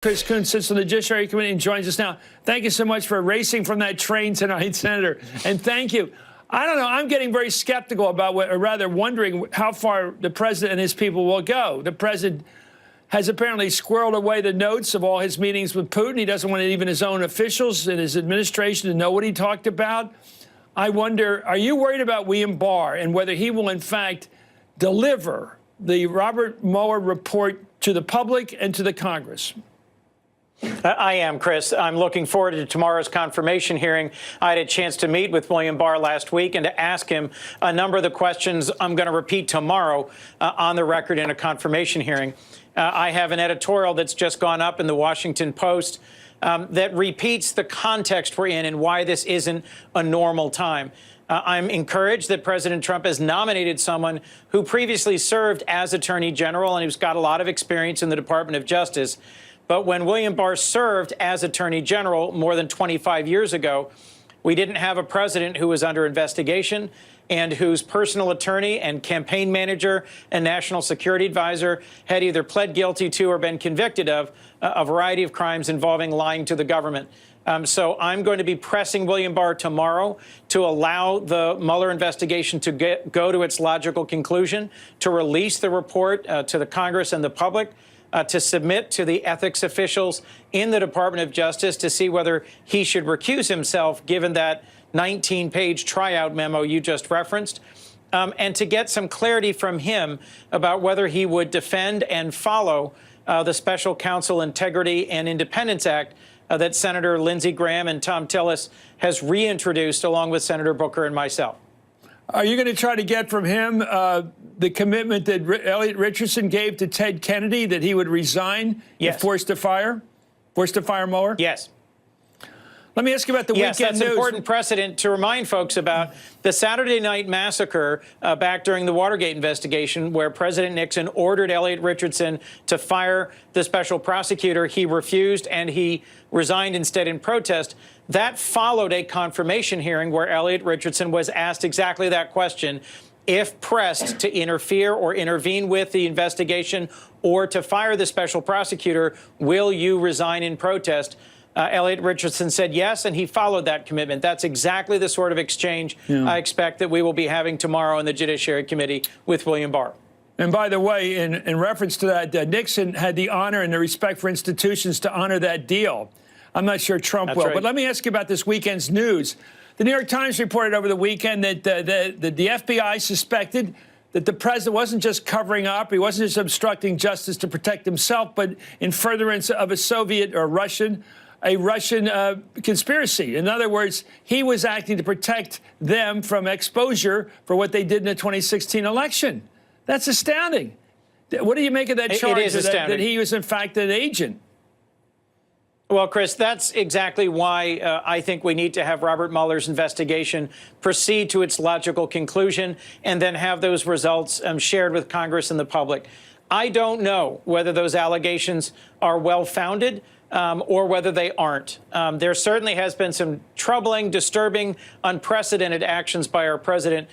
Chris Coons sits on the Judiciary Committee and joins us now. Thank you so much for racing from that train tonight, Senator. And thank you. I don't know. I'm getting very skeptical about or rather wondering how far the president and his people will go. The president has apparently squirreled away the notes of all his meetings with Putin. He doesn't want even his own officials in his administration to know what he talked about. I wonder, are you worried about William Barr and whether he will, in fact, deliver the Robert Mueller report to the public and to the Congress? I am, Chris. I'm looking forward to tomorrow's confirmation hearing. I had a chance to meet with William Barr last week and to ask him a number of the questions I'm going to repeat tomorrow on the record in a confirmation hearing. I have an editorial that's just gone up in the Washington Post that repeats the context we're in and why this isn't a normal time. I'm encouraged that President Trump has nominated someone who previously served as Attorney General and who's got a lot of experience in the Department of Justice. But when William Barr served as Attorney General more than 25 years ago, we didn't have a president who was under investigation and whose personal attorney and campaign manager and national security advisor had either pled guilty to or been convicted of a variety of crimes involving lying to the government. So I'm going to be pressing William Barr tomorrow to allow the Mueller investigation to go to its logical conclusion, to release the report to the Congress and the public, to submit to the ethics officials in the Department of Justice to see whether he should recuse himself, given that 19-page tryout memo you just referenced, and to get some clarity from him about whether he would defend and follow the Special Counsel Integrity and Independence Act that Senator Lindsey Graham and Tom Tillis has reintroduced along with Senator Booker and myself. Are you going to try to get from him the commitment that Elliot Richardson gave to Ted Kennedy that he would resign if forced to fire Mueller? Yes. Let me ask you about the weekend news. Yes, that's an important precedent to remind folks about the Saturday night massacre back during the Watergate investigation, where President Nixon ordered Elliot Richardson to fire the special prosecutor. He refused, and he resigned instead in protest. That followed a confirmation hearing where Elliot Richardson was asked exactly that question. If pressed to interfere or intervene with the investigation or to fire the special prosecutor, will you resign in protest? Elliot Richardson said yes, and he followed that commitment. That's exactly the sort of exchange I expect that we will be having tomorrow in the Judiciary Committee with William Barr. And by the way, in reference to that, Nixon had the honor and the respect for institutions to honor that deal. I'm not sure Trump will. Right. But let me ask you about this weekend's news. The New York Times reported over the weekend that the FBI suspected that the president wasn't just covering up, he wasn't just obstructing justice to protect himself, but in furtherance of a Soviet or Russian conspiracy. In other words, he was acting to protect them from exposure for what they did in the 2016 election. That's astounding. What do you make of that charge? It is astounding. That he was, in fact, an agent? Well, Chris, that's exactly why I think we need to have Robert Mueller's investigation proceed to its logical conclusion and then have those results shared with Congress and the public. I don't know whether those allegations are well-founded or whether they aren't. There certainly has been some troubling, disturbing, unprecedented actions by our president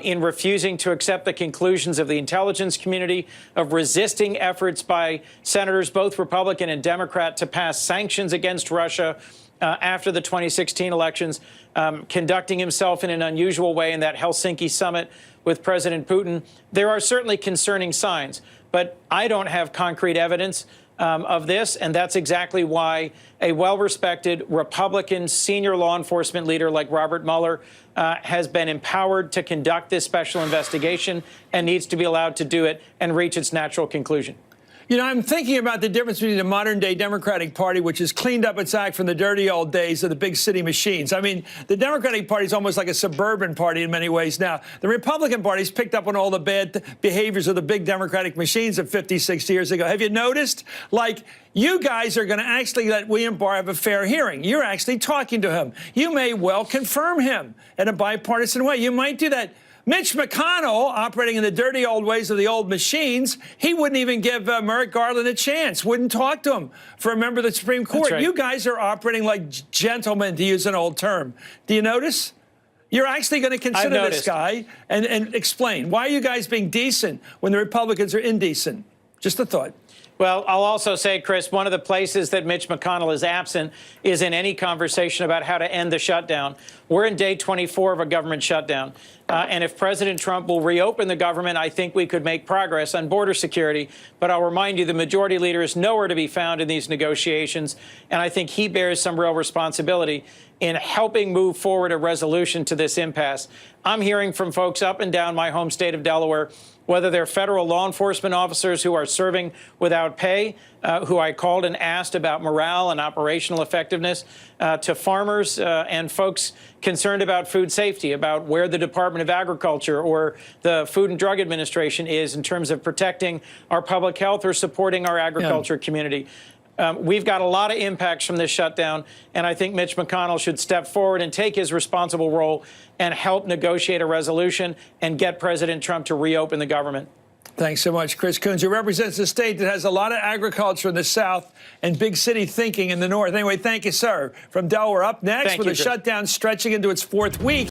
in refusing to accept the conclusions of the intelligence community, of resisting efforts by senators, both Republican and Democrat, to pass sanctions against Russia after the 2016 elections, conducting himself in an unusual way in that Helsinki summit with President Putin. There are certainly concerning signs, but I don't have concrete evidence of this, and that's exactly why a well-respected Republican senior law enforcement leader like Robert Mueller has been empowered to conduct this special investigation and needs to be allowed to do it and reach its natural conclusion. You know, I'm thinking about the difference between the modern-day Democratic Party, which has cleaned up its act from the dirty old days of the big city machines. I mean, the Democratic Party is almost like a suburban party in many ways now. The Republican Party's picked up on all the bad behaviors of the big Democratic machines of 50, 60 years ago. Have you noticed? Like, you guys are going to actually let William Barr have a fair hearing. You're actually talking to him. You may well confirm him in a bipartisan way. You might do that. Mitch McConnell, operating in the dirty old ways of the old machines, he wouldn't even give Merrick Garland a chance, wouldn't talk to him for a member of the Supreme Court. That's right. You guys are operating like gentlemen, to use an old term. Do you notice? You're actually going to consider this guy and explain. Why are you guys being decent when the Republicans are indecent? Just a thought. Well, I'll also say, Chris, one of the places that Mitch McConnell is absent is in any conversation about how to end the shutdown. We're in day 24 of a government shutdown. And if President Trump will reopen the government, I think we could make progress on border security. But I'll remind you, the majority leader is nowhere to be found in these negotiations. And I think he bears some real responsibility in helping move forward a resolution to this impasse. I'm hearing from folks up and down my home state of Delaware, whether they're federal law enforcement officers who are serving without pay, who I called and asked about morale and operational effectiveness, to farmers and folks concerned about food safety, about where the Department of Agriculture or the Food and Drug Administration is in terms of protecting our public health or supporting our agriculture community. We've got a lot of impacts from this shutdown, and I think Mitch McConnell should step forward and take his responsible role and help negotiate a resolution and get President Trump to reopen the government. Thanks so much, Chris Coons, who represents a state that has a lot of agriculture in the South and big city thinking in the North. Anyway, thank you, sir. From Delaware, up next with a shutdown stretching into its 4th week.